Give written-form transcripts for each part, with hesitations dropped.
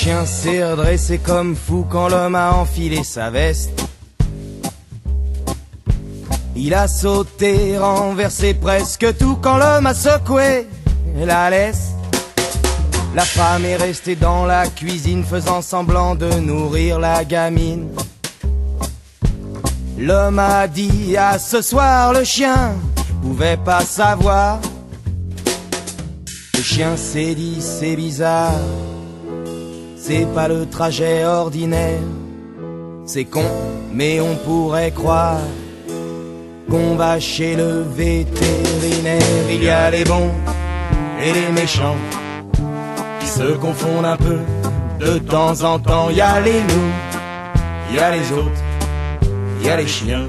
chien s'est redressé comme fou quand l'homme a enfilé sa veste. Il a sauté, renversé presque tout quand l'homme a secoué la laisse. La femme est restée dans la cuisine faisant semblant de nourrir la gamine. L'homme a dit à ce soir, le chien pouvait pas savoir. Le chien s'est dit c'est bizarre, c'est pas le trajet ordinaire. C'est con mais on pourrait croire qu'on va chez le vétérinaire. Il y a les bons et les méchants qui se confondent un peu de temps en temps. Il y a les nous, il y a les autres, il y a les chiens.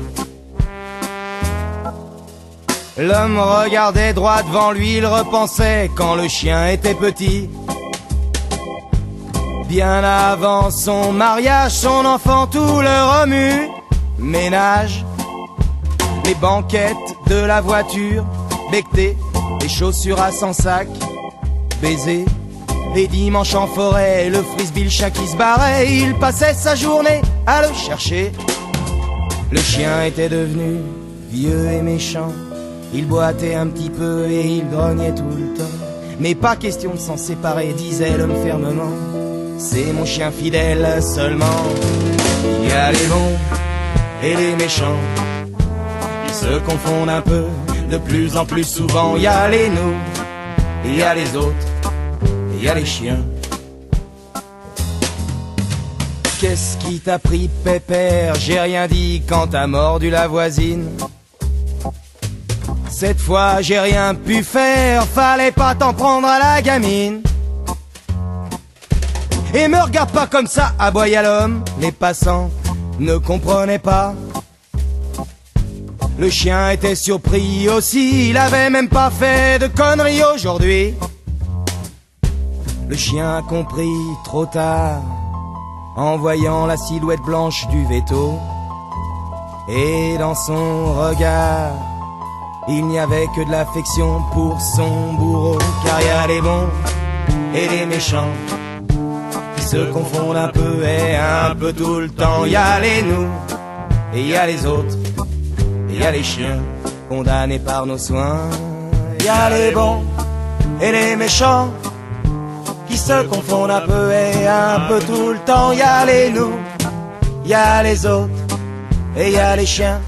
L'homme regardait droit devant lui, il repensait quand le chien était petit. Bien avant son mariage, son enfant tout le remue. Ménage, les banquettes de la voiture, becqueté, les chaussures à 100 sacs, baiser, les dimanches en forêt, le frisbee, le chien qui se barrait. Il passait sa journée à le chercher. Le chien était devenu vieux et méchant. Il boitait un petit peu et il grognait tout le temps. Mais pas question de s'en séparer, disait l'homme fermement. C'est mon chien fidèle seulement. Il y a les bons et les méchants, ils se confondent un peu de plus en plus souvent. Il y a les nous, il y a les autres, il y a les chiens. Qu'est-ce qui t'a pris, pépère? J'ai rien dit quand t'as mordu la voisine. Cette fois j'ai rien pu faire, fallait pas t'en prendre à la gamine. Et me regarde pas comme ça, aboya l'homme. Les passants ne comprenaient pas. Le chien était surpris aussi, il avait même pas fait de conneries aujourd'hui. Le chien a compris trop tard, en voyant la silhouette blanche du véto. Et dans son regard, il n'y avait que de l'affection pour son bourreau. Car il y a les bons et les méchants qui se confondent un peu et un peu tout le temps. Il y a les nous et il y a les autres, il y a les chiens condamnés par nos soins. Il y a les bons et les méchants qui se confondent un peu et un peu tout le temps. Il y a les nous, il y a les autres et il y a les chiens